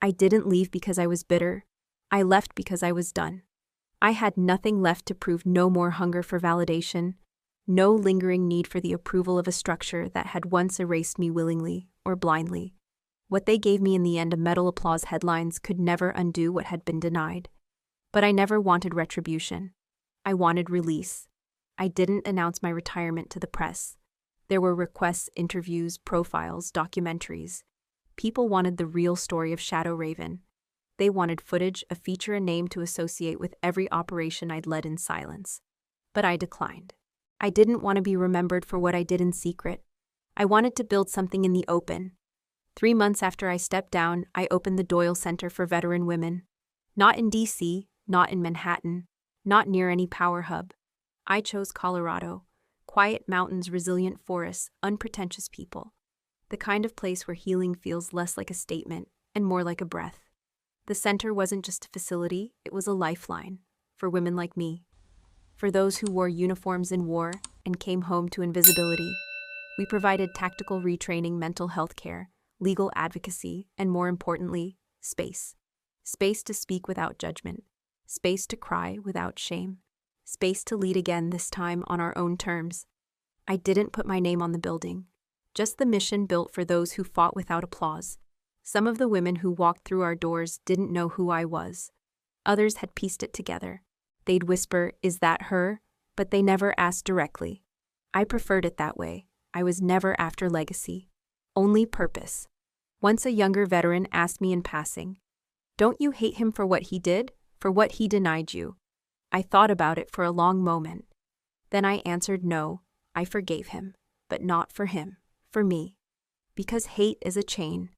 I didn't leave because I was bitter. I left because I was done. I had nothing left to prove, no more hunger for validation, no lingering need for the approval of a structure that had once erased me willingly or blindly. What they gave me in the end, a medal, applause, headlines, could never undo what had been denied. But I never wanted retribution. I wanted release. I didn't announce my retirement to the press. There were requests, interviews, profiles, documentaries. People wanted the real story of Shadow Raven. They wanted footage, a feature, a name to associate with every operation I'd led in silence. But I declined. I didn't want to be remembered for what I did in secret. I wanted to build something in the open. 3 months after I stepped down, I opened the Doyle Center for Veteran Women. Not in D.C., not in Manhattan, not near any power hub. I chose Colorado. Quiet mountains, resilient forests, unpretentious people. The kind of place where healing feels less like a statement and more like a breath. The center wasn't just a facility, it was a lifeline for women like me. For those who wore uniforms in war and came home to invisibility. We provided tactical retraining, mental health care, legal advocacy, and more importantly, space. Space to speak without judgment. Space to cry without shame. Space to lead again, this time on our own terms. I didn't put my name on the building, just the mission built for those who fought without applause. Some of the women who walked through our doors didn't know who I was. Others had pieced it together. They'd whisper, "Is that her?" But they never asked directly. I preferred it that way. I was never after legacy, only purpose. Once a younger veteran asked me in passing, "Don't you hate him for what he did, for what he denied you?" I thought about it for a long moment. Then I answered, no, I forgave him, but not for him, for me. Because hate is a chain.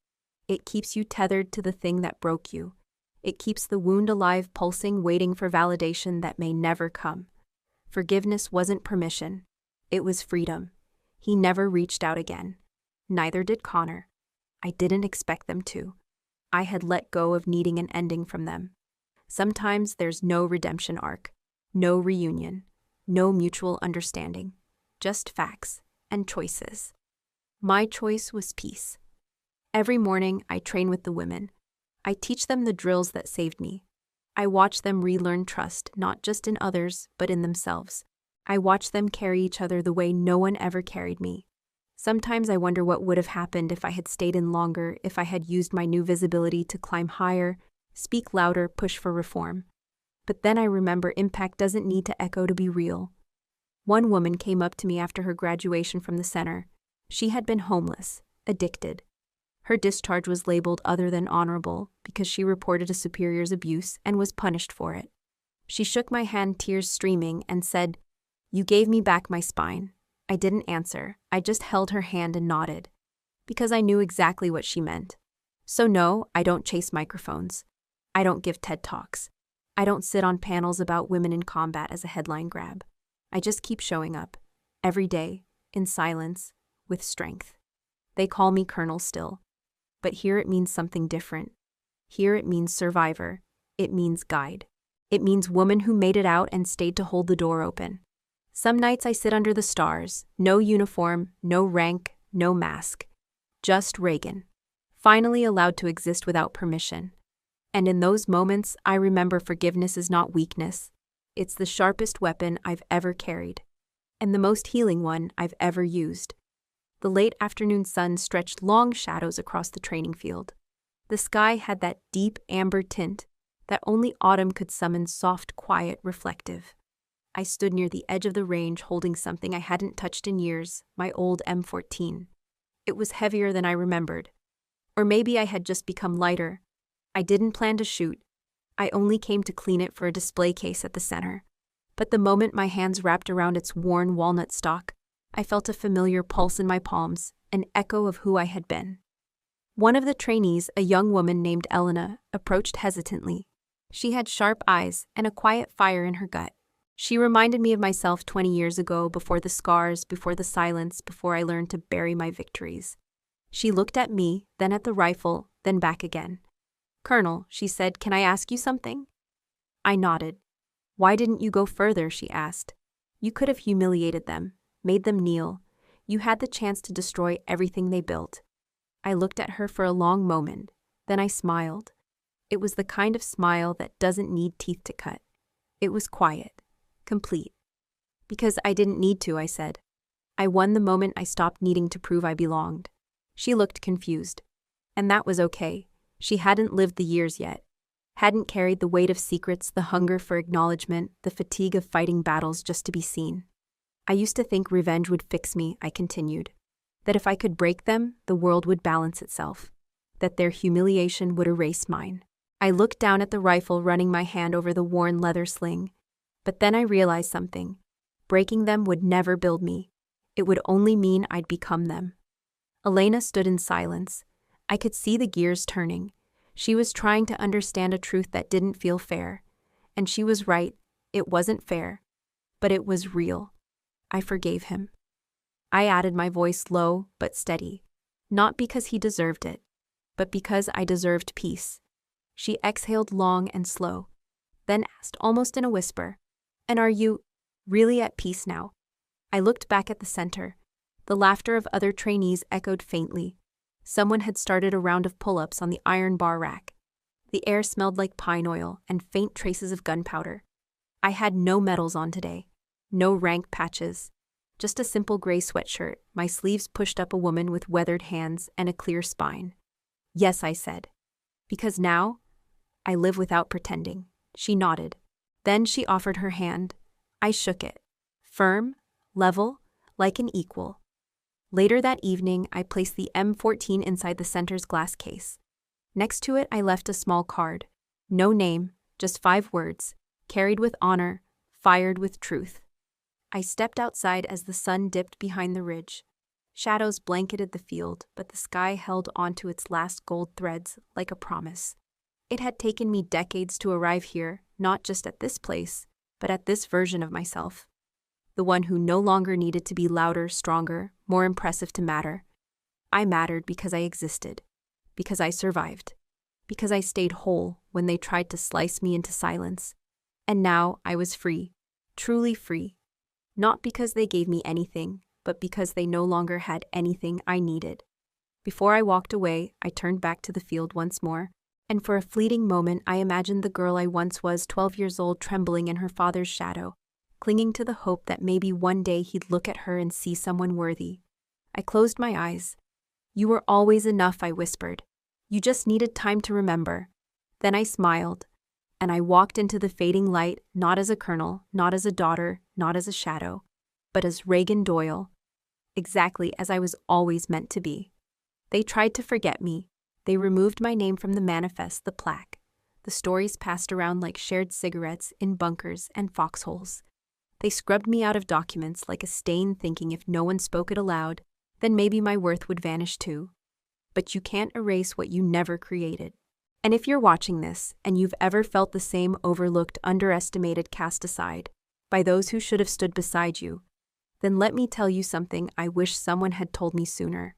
It keeps you tethered to the thing that broke you. It keeps the wound alive, pulsing, waiting for validation that may never come. Forgiveness wasn't permission. It was freedom. He never reached out again. Neither did Connor. I didn't expect them to. I had let go of needing an ending from them. Sometimes there's no redemption arc, no reunion, no mutual understanding, just facts and choices. My choice was peace. Every morning, I train with the women. I teach them the drills that saved me. I watch them relearn trust, not just in others, but in themselves. I watch them carry each other the way no one ever carried me. Sometimes I wonder what would have happened if I had stayed in longer, if I had used my new visibility to climb higher, speak louder, push for reform. But then I remember impact doesn't need to echo to be real. One woman came up to me after her graduation from the center. She had been homeless, addicted. Her discharge was labeled other than honorable because she reported a superior's abuse and was punished for it. She shook my hand, tears streaming, and said, "You gave me back my spine." I didn't answer. I just held her hand and nodded, because I knew exactly what she meant. So no, I don't chase microphones. I don't give TED Talks. I don't sit on panels about women in combat as a headline grab. I just keep showing up, every day, in silence, with strength. They call me Colonel still. But here it means something different. Here it means survivor. It means guide. It means woman who made it out and stayed to hold the door open. Some nights I sit under the stars, no uniform, no rank, no mask. Just Reagan. Finally allowed to exist without permission. And in those moments, I remember forgiveness is not weakness. It's the sharpest weapon I've ever carried. And the most healing one I've ever used. The late afternoon sun stretched long shadows across the training field. The sky had that deep amber tint that only autumn could summon, soft, quiet, reflective. I stood near the edge of the range holding something I hadn't touched in years, my old M14. It was heavier than I remembered. Or maybe I had just become lighter. I didn't plan to shoot. I only came to clean it for a display case at the center. But the moment my hands wrapped around its worn walnut stock, I felt a familiar pulse in my palms, an echo of who I had been. One of the trainees, a young woman named Elena, approached hesitantly. She had sharp eyes and a quiet fire in her gut. She reminded me of myself 20 years ago, before the scars, before the silence, before I learned to bury my victories. She looked at me, then at the rifle, then back again. "Colonel," she said, "can I ask you something?" I nodded. "Why didn't you go further?" she asked. "You could have humiliated them, made them kneel. You had the chance to destroy everything they built." I looked at her for a long moment, then I smiled. It was the kind of smile that doesn't need teeth to cut. It was quiet, complete. "Because I didn't need to," I said. "I won the moment I stopped needing to prove I belonged." She looked confused. And that was okay. She hadn't lived the years yet. Hadn't carried the weight of secrets, the hunger for acknowledgement, the fatigue of fighting battles just to be seen. "I used to think revenge would fix me," I continued. "That if I could break them, the world would balance itself. That their humiliation would erase mine." I looked down at the rifle, running my hand over the worn leather sling. But then I realized something. Breaking them would never build me. It would only mean I'd become them. Elena stood in silence. I could see the gears turning. She was trying to understand a truth that didn't feel fair. And she was right. It wasn't fair. But it was real. I forgave him. I added my voice low but steady. Not because he deserved it, but because I deserved peace. She exhaled long and slow, then asked almost in a whisper, "And are you really at peace now?" I looked back at the center. The laughter of other trainees echoed faintly. Someone had started a round of pull-ups on the iron bar rack. The air smelled like pine oil and faint traces of gunpowder. I had no medals on today, no rank patches, just a simple gray sweatshirt, my sleeves pushed up, a woman with weathered hands and a clear spine. "Yes," I said. "Because now, I live without pretending." She nodded. Then she offered her hand. I shook it. Firm, level, like an equal. Later that evening, I placed the M14 inside the center's glass case. Next to it, I left a small card. No name, just 5 words. Carried with honor, fired with truth. I stepped outside as the sun dipped behind the ridge. Shadows blanketed the field, but the sky held onto its last gold threads like a promise. It had taken me decades to arrive here, not just at this place, but at this version of myself. The one who no longer needed to be louder, stronger, more impressive to matter. I mattered because I existed, because I survived, because I stayed whole when they tried to slice me into silence. And now I was free, truly free. Not because they gave me anything, but because they no longer had anything I needed. Before I walked away, I turned back to the field once more, and for a fleeting moment I imagined the girl I once was, 12 years old, trembling in her father's shadow, clinging to the hope that maybe one day he'd look at her and see someone worthy. I closed my eyes. "You were always enough," I whispered. "You just needed time to remember." Then I smiled, and I walked into the fading light, not as a colonel, not as a daughter, not as a shadow, but as Reagan Doyle, exactly as I was always meant to be. They tried to forget me. They removed my name from the manifest, the plaque. The stories passed around like shared cigarettes in bunkers and foxholes. They scrubbed me out of documents like a stain, thinking if no one spoke it aloud, then maybe my worth would vanish too. But you can't erase what you never created. And if you're watching this, and you've ever felt the same overlooked, underestimated, cast aside by those who should have stood beside you, then let me tell you something I wish someone had told me sooner.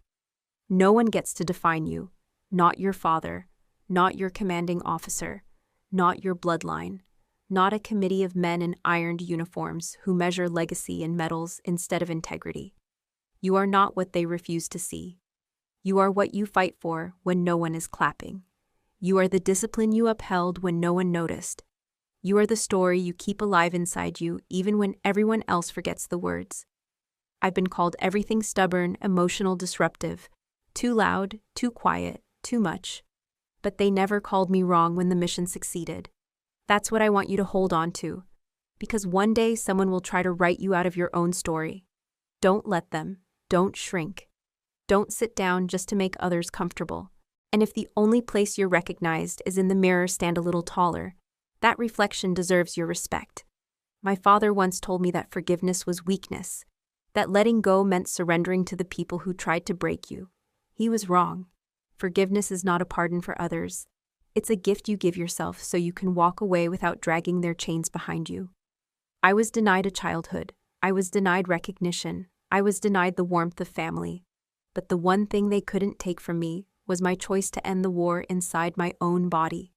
No one gets to define you. Not your father, not your commanding officer, not your bloodline, not a committee of men in ironed uniforms who measure legacy in medals instead of integrity. You are not what they refuse to see. You are what you fight for when no one is clapping. You are the discipline you upheld when no one noticed. You are the story you keep alive inside you even when everyone else forgets the words. I've been called everything: stubborn, emotional, disruptive, too loud, too quiet, too much. But they never called me wrong when the mission succeeded. That's what I want you to hold on to, because one day someone will try to write you out of your own story. Don't let them. Don't shrink. Don't sit down just to make others comfortable. And if the only place you're recognized is in the mirror, stand a little taller. That reflection deserves your respect. My father once told me that forgiveness was weakness, that letting go meant surrendering to the people who tried to break you. He was wrong. Forgiveness is not a pardon for others. It's a gift you give yourself so you can walk away without dragging their chains behind you. I was denied a childhood. I was denied recognition. I was denied the warmth of family. But the one thing they couldn't take from me was my choice to end the war inside my own body.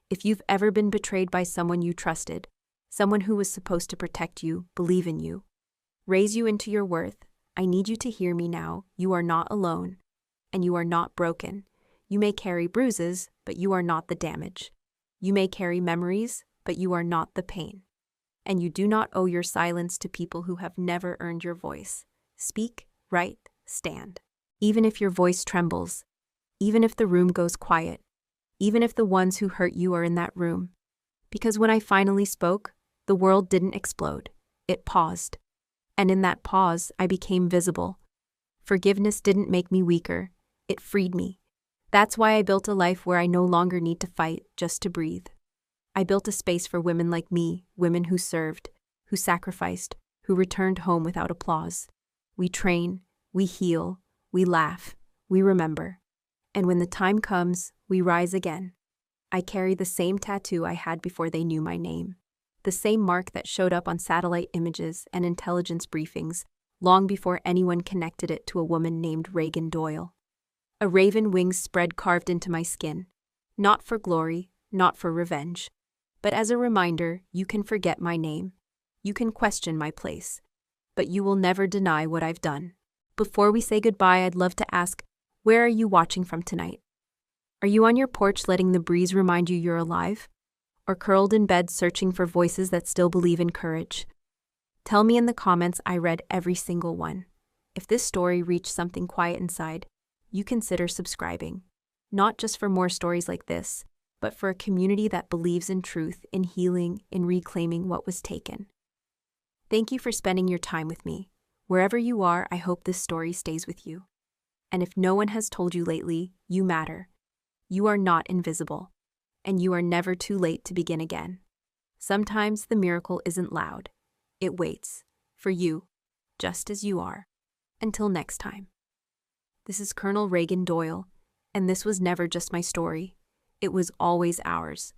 If you've ever been betrayed by someone you trusted, someone who was supposed to protect you, believe in you, raise you into your worth, I need you to hear me now. You are not alone, and you are not broken. You may carry bruises, but you are not the damage. You may carry memories, but you are not the pain. And you do not owe your silence to people who have never earned your voice. Speak, write, stand. Even if your voice trembles, even if the room goes quiet, even if the ones who hurt you are in that room. Because when I finally spoke, the world didn't explode. It paused. And in that pause, I became visible. Forgiveness didn't make me weaker. It freed me. That's why I built a life where I no longer need to fight just to breathe. I built a space for women like me, women who served, who sacrificed, who returned home without applause. We train, we heal, we laugh, we remember. And when the time comes, we rise again. I carry the same tattoo I had before they knew my name. The same mark that showed up on satellite images and intelligence briefings long before anyone connected it to a woman named Reagan Doyle. A raven wings spread carved into my skin. Not for glory, not for revenge. But as a reminder, you can forget my name. You can question my place. But you will never deny what I've done. Before we say goodbye, I'd love to ask, where are you watching from tonight? Are you on your porch letting the breeze remind you you're alive? Or curled in bed searching for voices that still believe in courage? Tell me in the comments. I read every single one. If this story reached something quiet inside, you consider subscribing. Not just for more stories like this, but for a community that believes in truth, in healing, in reclaiming what was taken. Thank you for spending your time with me. Wherever you are, I hope this story stays with you. And if no one has told you lately, you matter. You are not invisible. And you are never too late to begin again. Sometimes the miracle isn't loud. It waits for you, just as you are. Until next time. This is Colonel Reagan Doyle, and this was never just my story. It was always ours.